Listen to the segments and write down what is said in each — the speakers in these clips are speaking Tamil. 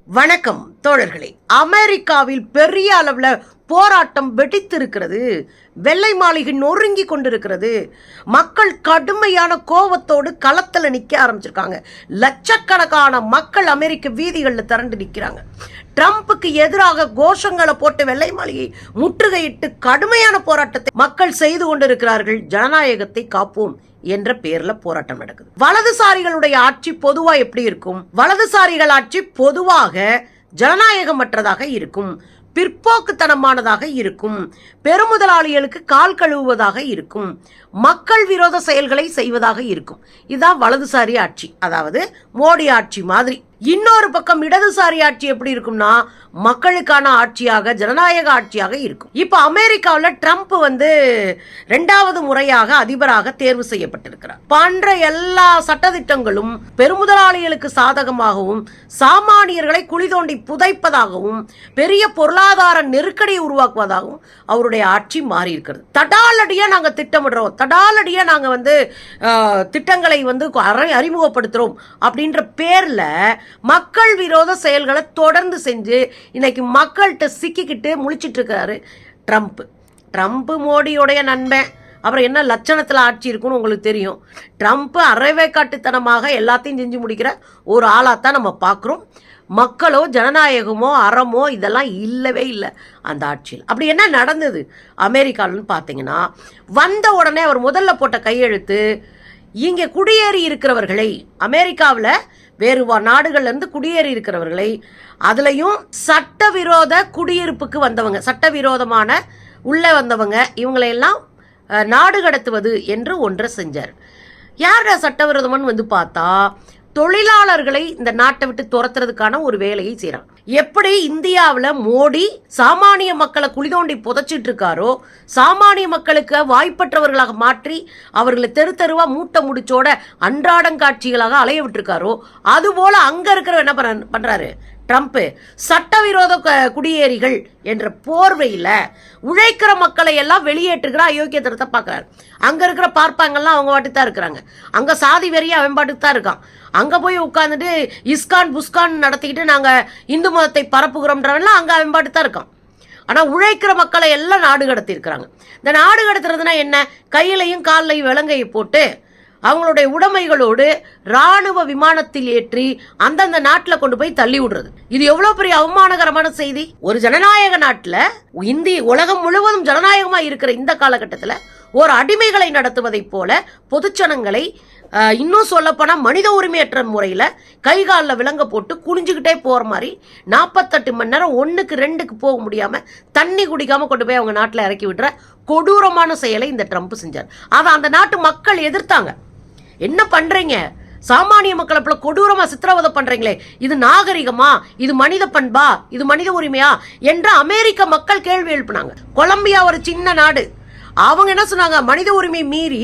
வணக்கம் தோழர்களே. அமெரிக்காவில் பெரிய அளவில் போராட்டம் வெடித்திருக்கிறது. வெள்ளை மாளிகை நொறுங்கி கொண்டிருக்கிறது. மக்கள் கடுமையான கோபத்தோடு களத்தில் நிற்க ஆரம்பிச்சிருக்காங்க. லட்சக்கணக்கான மக்கள் அமெரிக்க வீதிகளில் திரண்டு நிற்கிறாங்க. ட்ரம்புக்கு எதிராக கோஷங்களை போட்டு வெள்ளை மாளிகை முற்றுகையிட்டு கடுமையான போராட்டத்தை மக்கள் செய்து கொண்டிருக்கிறார்கள். ஜனநாயகத்தை காப்போம் என்ற பேர்ல போராட்டம் நடக்குது. வலதுசாரிகளுடைய ஆட்சி பொதுவா எப்படி இருக்கும்? வலதுசாரிகள் ஆட்சி பொதுவாக ஜனநாயகமற்றதாக இருக்கும், பிற்போக்குத்தனமானதாக இருக்கும், பெருமுதலாளிகளுக்கு கால் கழுவுவதாக இருக்கும், மக்கள் விரோத செயல்களை செய்வதாக இருக்கும். இதுதான் வலதுசாரி ஆட்சி, அதாவது மோடி ஆட்சி மாதிரி. இன்னொரு பக்கம் இடதுசாரி ஆட்சி எப்படி இருக்கும்னா மக்களுக்கான ஆட்சியாக, ஜனநாயக ஆட்சியாக இருக்கும். இப்ப அமெரிக்காவில் ட்ரம்ப் இரண்டாவது முறையாக அதிபராக தேர்வு செய்யப்பட்டிருக்கிறார். பண்ற எல்லா சட்டத்திட்டங்களும் பெருமுதலாளிகளுக்கு சாதகமாகவும், சாமானியர்களை குழி தோண்டி புதைப்பதாகவும், பெரிய பொருளாதார நெருக்கடியை உருவாக்குவதாகவும் அவருடைய ஆட்சி மாறி இருக்கிறது. தடாலடியா நாங்க திட்டமிடுறோம், தடாலடியா நாங்க திட்டங்களை அறிமுகப்படுத்துறோம் அப்படின்ற பேர்ல மக்கள் விரோத செயல்களை தொடர்ந்து செஞ்சு இன்னைக்கு மக்கள்கிட்ட சிக்கிக்கிட்டு முழிச்சிட்டு இருக்காரு ட்ரம்ப். ட்ரம்ப் மோடியோடைய நண்பன். அப்புறம் என்ன லட்சணத்தில் ஆட்சி இருக்குன்னு உங்களுக்கு தெரியும். ட்ரம்ப் அரைவேக்காட்டுத்தனமாக எல்லாத்தையும் செஞ்சு முடிக்கிற ஒரு ஆளாத்தான் நம்ம பார்க்குறோம். மக்களோ ஜனநாயகமோ அறமோ இதெல்லாம் இல்லவே இல்லை அந்த ஆட்சியில். அப்படி என்ன நடந்தது அமெரிக்காவில்னு பார்த்தீங்கன்னா, வந்த உடனே அவர் முதல்ல போட்ட கையெழுத்து, இங்கே குடியேறி இருக்கிறவர்களை, அமெரிக்காவில் வேறு நாடுகள்லேருந்து குடியேறி இருக்கிறவர்களை, அதுலேயும் சட்டவிரோத குடியிருப்புக்கு வந்தவங்க, சட்டவிரோதமான உள்ளே வந்தவங்க, இவங்களையெல்லாம் நாடு கடத்துவது என்று ஒன்றை செஞ்சார். யார சட்டவிரோதம்னு பார்த்தா தொழிலாளர்களை இந்த நாட்டை விட்டு துரத்துறதுக்கான ஒரு வேலையை செய்யறாங்க. எப்படி இந்தியாவில் மோடி சாமானிய மக்களை குழி தோண்டி புதைச்சிட்டு இருக்காரோ, சாமானிய மக்களுக்கு வாய்ப்பற்றவர்களாக மாற்றி அவர்களை தெரு தெருவா மூட்டை முடிச்சோட அன்றாடங்காட்சிகளாக அலைய விட்டுருக்காரோ, அதுபோல அங்க இருக்கிற என்ன பண்றாரு ட்ரம்ப், சட்டவிரோத குடியேறிகள் என்ற போர்வையில் உழைக்கிற மக்களை எல்லாம் வெளியேற்றுகிற அயோக்கியத்தனத்தை பார்க்குறாரு. அங்கே இருக்கிற பார்ப்பாங்கெல்லாம் அவங்க பாட்டுக்கு தான் இருக்கிறாங்க. அங்கே சாதி வெறிய அவன் பாட்டுக்கு தான் இருக்கான். அங்கே போய் உட்காந்துட்டு இஸ்கான் புஸ்கான் நடத்திக்கிட்டு நாங்கள் இந்து மதத்தை பரப்புகிறோம்ன்றவெல்லாம் அங்கே அவன் பாட்டுக்கு தான் இருக்கான். ஆனால் உழைக்கிற மக்களை எல்லாம் நாடு கடத்தி இருக்கிறாங்க. இந்த நாடு கடத்துறதுனா என்ன? கையிலையும் காலையும் விலங்கையை போட்டு அவங்களுடைய உடைமைகளோடு ராணுவ விமானத்தில் ஏற்றி அந்தந்த நாட்டில் கொண்டு போய் தள்ளி விடுறது. இது எவ்வளவு பெரிய அவமானகரமான செய்தி. ஒரு ஜனநாயக நாட்டில், உலகம் முழுவதும் ஜனநாயகமா இருக்கிற இந்த காலகட்டத்தில் ஒரு அடிமைகளை நடத்துவதை போல பொதுச்சனங்களை, இன்னும் சொல்லப்போனா மனித உரிமையற்ற முறையில் கை காலில் விலங்க போட்டு குனிஞ்சுக்கிட்டே போற மாதிரி 48 மணி நேரம் 1க்கு 2க்கு போக முடியாம தண்ணி குடிக்காம கொண்டு போய் அவங்க நாட்டில் இறக்கி விடுற கொடூரமான செயலை இந்த ட்ரம்ப் செஞ்சார். அதை அந்த நாட்டு மக்கள் எதிர்த்தாங்க. என்ன பண்றீங்க? சாமானிய மக்களை போல கொடூரமா சித்திரவதை பண்றீங்களே, இது நாகரிகமா? இது மனித பண்பா? இது மனித உரிமையா என்று அமெரிக்க மக்கள் கேள்வி எழுப்பினாங்க. கொலம்பியா ஒரு சின்ன நாடு. அவங்க என்ன சொன்னாங்க? மனித உரிமை மீறி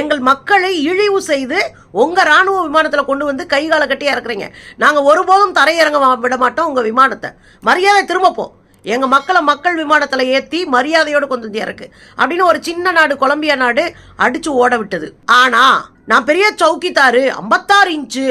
எங்கள் மக்களை இழிவு செய்து உங்க ராணுவ விமானத்தில் கொண்டு கை காலை கட்டி இறக்குறீங்க. நாங்கள் ஒருபோதும் தரையிறங்க விட மாட்டோம் உங்க விமானத்தை. மரியாதை திரும்பப்போ, எங்க மக்களை மக்கள் விமானத்துல ஏத்தி மரியாதையோடு கொண்டு இறக்கு அப்படின்னு ஒரு சின்ன நாடு, கொலம்பியா நாடு அடிச்சு ஓட விட்டது. ஆனா நான் பெரிய சௌக்கிதாரு, 56 இன்ச்சு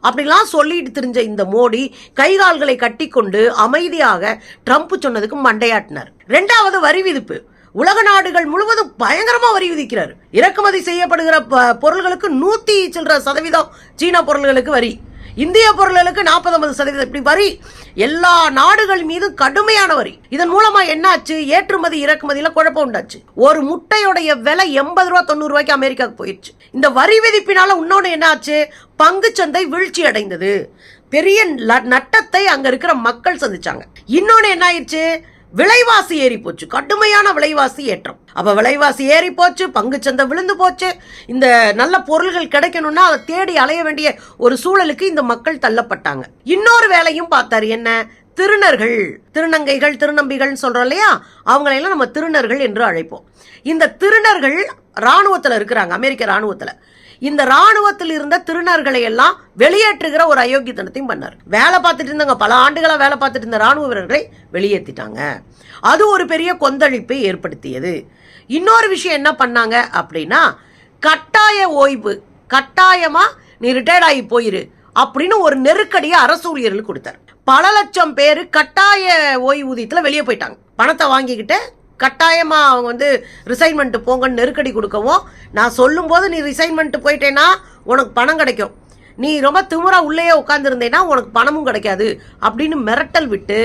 அப்படிலாம் சொல்லிட்டு தெரிஞ்ச இந்த மோடி கைகால்களை கட்டி கொண்டு அமைதியாக ட்ரம்ப் சொன்னதுக்கு மண்டையாட்டினார். 2வது வரி விதிப்பு. உலக நாடுகள் முழுவதும் பயங்கரமா வரி விதிக்கிறார். இறக்குமதி செய்யப்படுகிற பொருள்களுக்கு 100% சீன பொருள்களுக்கு வரி, இந்திய பொருள்களுக்கு 40-50% இப்படி வரி. எல்லா நாடுகள் மீது கடுமையான வரி. இதன் மூலமா என்னாச்சு? ஏற்றுமதி இறக்குமதியில குழப்பம் உண்டாச்சு. ஒரு முட்டையோடைய விலை 80 ரூபா 90 ரூபாய்க்கு அமெரிக்காவுக்கு போயிடுச்சு. இந்த வரி விதிப்பினால இன்னொன்னு என்னாச்சு? பங்கு சந்தை வீழ்ச்சி அடைந்தது. பெரிய நட்டத்தை அங்க இருக்கிற மக்கள் சந்திச்சாங்க. இன்னொன்னு என்ன ஆயிடுச்சு? விலைவாசி ஏறி போச்சு. கடுமையான விலைவாசி ஏற்றம். அப்ப விலைவாசி ஏறி போச்சு, பங்குச்சந்தை விழுந்து போச்சு. இந்த நல்ல பொருள்கள் கிடைக்கணும்னா அதை தேடி அலைய வேண்டிய ஒரு சூழலுக்கு இந்த மக்கள் தள்ளப்பட்டாங்க. இன்னொரு வேலையும் பார்த்தாரு. என்ன? திருநர்கள், திருநங்கைகள், திருநம்பிகள் சொல்றோம் இல்லையா, அவங்களையெல்லாம் நம்ம திருநர்கள் என்று அழைப்போம். இந்த திருநர்கள் ராணுவத்தில் இருக்கிறாங்க, அமெரிக்க ராணுவத்தில். இந்த ராணுவத்தில் இருந்த திருநர்களை எல்லாம் வெளியேற்றுகிற ஒரு அயோக்கியத்தனத்தையும் பண்ணார். வேலை பார்த்துட்டு இருந்தாங்க, பல ஆண்டுகளா வேலை பார்த்துட்டு இருந்த ராணுவ வீரர்களை வெளியேற்றிட்டாங்க. அது ஒரு பெரிய கொந்தளிப்பை ஏற்படுத்தியது. இன்னொரு விஷயம் என்ன பண்ணாங்க அப்படின்னா, கட்டாய ஓய்வு, கட்டாயமா நீ ரிட்டையர்ட் ஆகி போயிரு அப்படின்னு ஒரு நெருக்கடியை அரசு ஊழியர்களுக்கு கொடுத்தார். பல லட்சம் பேர் கட்டாய ஓய்வூதியத்தில் வெளியே போயிட்டாங்க. பணத்தை வாங்கிக்கிட்டு கட்டாயமா அவங்க ரிசைன்மெண்ட் போங்கன்னு நெருக்கடி கொடுக்கவும், நான் சொல்லும் போது நீ ரிசைன்மெண்ட் போயிட்டேன்னா உனக்கு பணம் கிடைக்கும், நீ ரொம்ப திமிரா உள்ளேயே உட்கார்ந்துருந்தேன்னா உனக்கு பணமும் கிடைக்காது அப்படின்னு மிரட்டல் விட்டு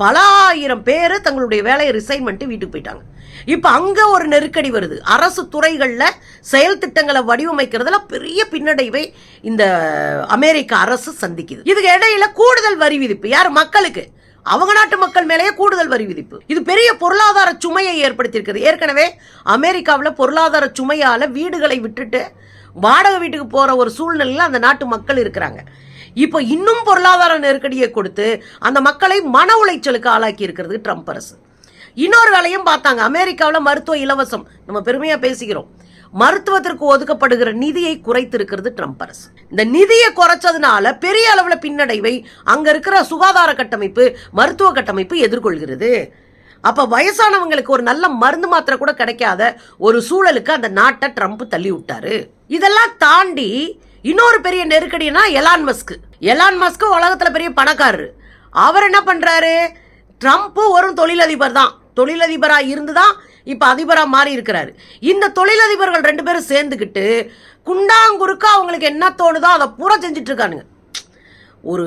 பல ஆயிரம் பேர் தங்களுடைய வேலையை ரிசைன் பண்ணிட்டு வீட்டுக்கு போயிட்டாங்க. இப்ப அங்க ஒரு நெருக்கடி வருது. அரசு துறைகள்ல செயல் திட்டங்களை வடிவமைக்கிறதுல பெரிய பின்னடைவை இந்த அமெரிக்க அரசு சந்திக்குது. இதுக்கு இடையில கூடுதல் வரி விதிப்பு யார் மக்களுக்கு, அவங்க நாட்டு மக்கள் மேலேயே கூடுதல் வரி விதிப்பு. இது பெரிய பொருளாதார சுமையை ஏற்படுத்தியிருக்கிறது. ஏற்கனவே அமெரிக்காவில் பொருளாதார சுமையால வீடுகளை விட்டுட்டு வாடகை வீட்டுக்கு போற ஒரு சூழ்நிலையில் அந்த நாட்டு மக்கள் இருக்கிறாங்க. இப்போ இன்னும் பொருளாதார நெருக்கடியை கொடுத்து அந்த மக்களை மன உளைச்சலுக்கு ஆளாக்கி இருக்கிறது ட்ரம்ப் அரசு. இன்னொரு வேலையும் பார்த்தாங்க. அமெரிக்காவில் மருத்துவ இலவசம், நம்ம பெருமையா பேசிக்கிறோம். மருத்துவத்திற்கு ஒதுக்கப்படுகிற நிதியை குறைத்திருக்கிறது ட்ரம்ப் அரசு. இந்த நிதியை குறைச்சதுனால பெரிய அளவில் பின்னடைவை அங்க இருக்கிற சுகாதார கட்டமைப்பு, மருத்துவ கட்டமைப்பு எதிர்கொள்கிறது. அப்ப வயசானவங்களுக்கு ஒரு நல்ல மருந்து மாத்திரை கூட கிடைக்காத ஒரு சூழலுக்கு அந்த நாட்டை ட்ரம்ப் தள்ளி விட்டாரு. இதெல்லாம் தாண்டி இன்னொரு பெரிய நெருக்கடினா எலான் மஸ்க் உலகத்துல பெரிய பணக்காரரு. அவர் என்ன பண்றாரு, ட்ரம்ப் ஒரு தொழிலதிபர் தான், தொழிலதிபரா இருந்துதான் இப்ப அதிபரா மாறி இருக்கிறாரு. இந்த தொழிலதிபர்கள் 2 பேரும் சேர்ந்துக்கிட்டு குண்டாங்குறுக்கா அவங்களுக்கு என்ன தோணுதோ அதை பூரா செஞ்சுட்டு இருக்கானுங்க. ஒரு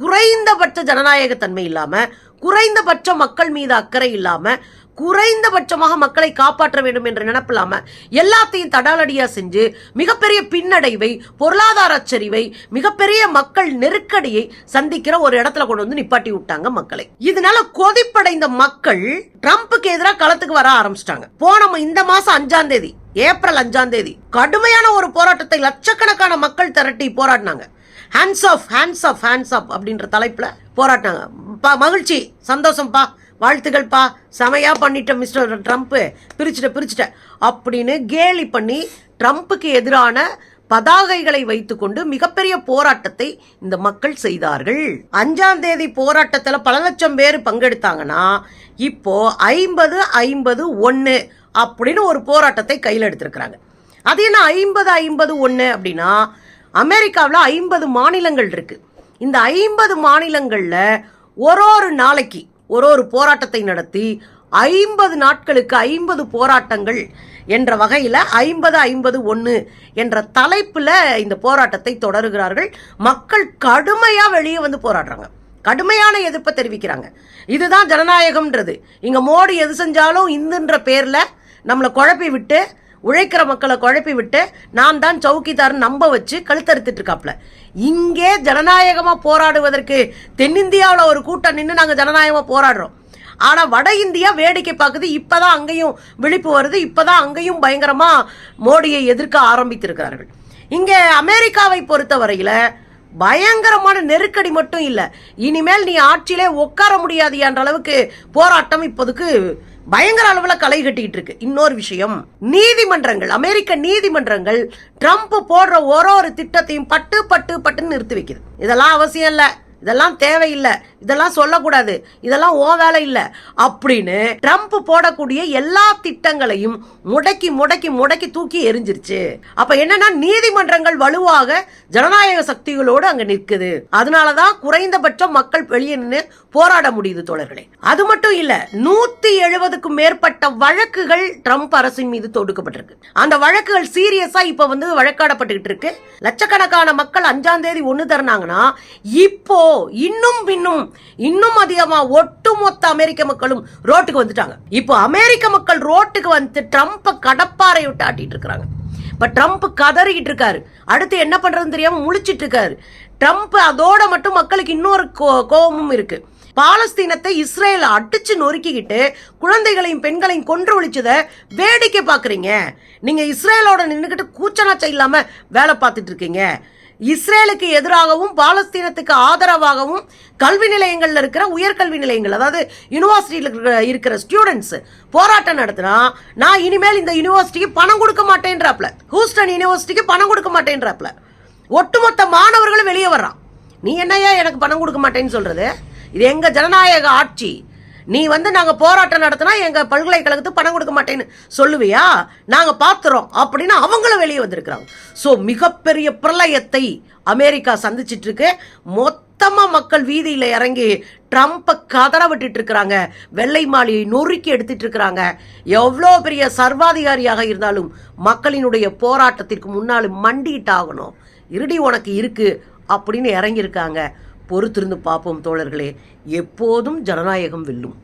குறைந்தபட்ச ஜனநாயகத்தன்மை இல்லாம, குறைந்தபட்ச மக்கள் மீது அக்கறை இல்லாம, குறைந்தபட்சமாக மக்களை காப்பாற்ற வேண்டும் என்ற நினைப்பு இல்லாம எல்லாத்தையும் தடாலடியா செஞ்சு மிகப்பெரிய பின்னடைவை, பொருளாதார சரிவை, மிகப்பெரிய மக்கள் நெருக்கடியை சந்திக்கிற ஒரு இடத்துல கொண்டு வந்து நிப்பாட்டி விட்டாங்க மக்களை. இதனால கொதிப்படைந்த மக்கள் ட்ரம்புக்கு எதிராக களத்துக்கு வர ஆரம்பிச்சிட்டாங்க. போன இந்த மாசம் 5ஆம் தேதி, ஏப்ரல் 5ஆம் தேதி கடுமையான ஒரு போராட்டத்தை லட்சக்கணக்கான மக்கள் திரட்டி போராடினாங்க. ஹேண்ட்ஸ் ஆஃப் அப்படின்ற தலைப்புல போராட்டாங்க. மகிழ்ச்சி, சந்தோஷம்ப்பா, வாழ்த்துக்கள்ப்பா, செமையா பண்ணிட்ட மிஸ்டர் ட்ரம்ப், பிரிச்சுட்ட அப்படின்னு கேலி பண்ணி ட்ரம்ப்புக்கு எதிரான பதாகைகளை வைத்துக்கொண்டு மிகப்பெரிய போராட்டத்தை இந்த மக்கள் செய்தார்கள். 5ஆம் தேதி போராட்டத்தில் பல லட்சம் பேர் பங்கெடுத்தாங்கன்னா இப்போ 50-50-1 அப்படின்னு ஒரு போராட்டத்தை கையில் எடுத்திருக்கிறாங்க. அது என்ன 50-50-1 அப்படின்னா, அமெரிக்காவில் 50 மாநிலங்கள் இருக்கு. இந்த 50 மாநிலங்கள்ல ஒரு நாளைக்கு ஒரு போராட்டத்தை நடத்தி 50 நாட்களுக்கு 50 போராட்டங்கள் என்ற வகையில் 50-50-1 என்ற தலைப்புல இந்த போராட்டத்தை தொடருகிறார்கள். மக்கள் கடுமையா வெளியே வந்து போராடுறாங்க, கடுமையான எதிர்ப்பை தெரிவிக்கிறாங்க. இதுதான் ஜனநாயகம்ன்றது. இங்க மோடி எது செஞ்சாலும் இந்துன்ற பேர்ல நம்மளை குழப்பி விட்டு, உழைக்கிற மக்களை குழப்பி விட்டு, நான் தான் சவுக்கிதார் நம்ப வச்சு கழுத்தறுத்துட்டு இருக்காப்ல. இங்கே ஜனநாயகமா போராடுவதற்கு தென்னிந்தியாவில் ஒரு கூட்டம் நின்று நாங்கள் ஜனநாயகமா போராடுறோம். ஆனா வட இந்தியா வேடிக்கை பார்க்குது. இப்பதான் அங்கேயும் விழிப்பு வருது, இப்பதான் அங்கேயும் பயங்கரமா மோடியை எதிர்க்க ஆரம்பித்திருக்கிறார்கள். இங்க அமெரிக்காவை பொறுத்த வரையில பயங்கரமான நெருக்கடி மட்டும் இல்ல, இனிமேல் நீ ஆட்சியிலே உட்கார முடியாது என்ற அளவுக்கு போராட்டம் இப்போதுக்கு பயங்கர அளவுல களை கட்டிக்கிட்டு இருக்கு. இன்னொரு விஷயம், நீதிமன்றங்கள், அமெரிக்க நீதிமன்றங்கள் ட்ரம்ப் போடுற ஒரு திட்டத்தையும் பட்டுன்னு நிறுத்தி வைக்குது. இதெல்லாம் அவசியம் இல்ல, இதெல்லாம் தேவையில்லை, இதெல்லாம் சொல்லக்கூடாது, இதெல்லாம் ஓ வேலை இல்லை அப்படின்னு ட்ரம்ப் போடக்கூடிய எல்லா திட்டங்களையும் முடக்கி தூக்கி எரிஞ்சிருச்சு. அப்ப என்னன்னா, நீதிமன்றங்கள் வலுவாக ஜனநாயக சக்திகளோடு அங்க நிற்குது. அதனாலதான் குறைந்தபட்சம் மக்கள் வெளியே நின்று போராட முடியுது தோழர்களே. அது மட்டும் இல்ல, 170க்கும் மேற்பட்ட வழக்குகள் ட்ரம்ப் அரசின் மீது தொடுக்கப்பட்டிருக்கு. அந்த வழக்குகள் சீரியஸா இப்ப வழக்காடப்பட்டுக்கிட்டு இருக்கு. லட்சக்கணக்கான மக்கள் 5ஆம் தேதி ஒண்ணு தரனாங்கன்னா இப்போ இன்னும் அதிகமா ஒட்டுமொத்த அமெரிக்க மக்களும் ரோட்டுக்கு வந்துட்டாங்க. இப்போ அமெரிக்க மக்கள் ரோட்டுக்கு வந்து ட்ரம்ப் கடப்பாரை விட்டு ஆட்டிட்டு இருக்காங்க. இப்ப ட்ரம்ப் கதறிக்கிட்டு இருக்காரு, அடுத்து என்ன பண்றதுன்னு தெரியாம முழிச்சிட்டு இருக்காரு. ட்ரம்ப் அதோட மட்டும் மக்களுக்கு இன்னொரு கோபமும் இருக்கு. பாலஸ்தீனத்தை இஸ்ரேல் அடிச்சு நொறுக்கிக்கிட்டு குழந்தைகளையும் பெண்களையும் கொன்று ஒழிச்சத வேடிக்கை பாக்குறீங்க. நீங்க இஸ்ரேலோட நின்றுகிட்டு கூச்சநாச்சம் இல்லாம வேலை பார்த்துட்டு இருக்கீங்க. இஸ்ரேலுக்கு எதிராகவும் பாலஸ்தீனத்துக்கு ஆதரவாகவும் கல்வி நிலையங்கள்ல இருக்கிற உயர்கல்வி நிலையங்கள், அதாவது யூனிவர்சிட்டியில இருக்கிற ஸ்டூடெண்ட்ஸ் போராட்டம் நடத்தினா, நான் இனிமேல் இந்த யூனிவர்சிட்டிக்கு பணம் கொடுக்க மாட்டேன்றாப்ல, ஹூஸ்டன் யூனிவர்சிட்டிக்கு பணம் கொடுக்க மாட்டேன்றாப்ல. ஒட்டுமொத்த மாணவர்களும் வெளியே வர்றான். நீ என்னையா எனக்கு பணம் கொடுக்க மாட்டேன்னு சொல்றது? இது எங்க ஜனநாயக ஆட்சி. நீ நாங்கள் போராட்டம் நடத்தினா எங்கள் பல்கலைக்கழகத்துக்கு பணம் கொடுக்க மாட்டேன்னு சொல்லுவியா, நாங்கள் பார்த்துறோம் அப்படின்னு அவங்களும் வெளியே வந்திருக்கிறாங்க. ஸோ மிகப்பெரிய பிரளயத்தை அமெரிக்கா சந்திச்சிட்டு இருக்கு. மொத்தமாக மக்கள் வீதியில் இறங்கி ட்ரம்ப்பை கதற விட்டுட்டு இருக்கிறாங்க, வெள்ளை மாளிகை நொறுக்கி எடுத்துட்டு இருக்கிறாங்க. எவ்வளோ பெரிய சர்வாதிகாரியாக இருந்தாலும் மக்களினுடைய போராட்டத்திற்கு முன்னால் மண்டிட்டு ஆகணும், இருடி உனக்கு இருக்கு அப்படின்னு இறங்கியிருக்காங்க. பொறுத்திருந்து பார்ப்போம் தோழர்களே, எப்போதும் ஜனநாயகம் வெல்லும்.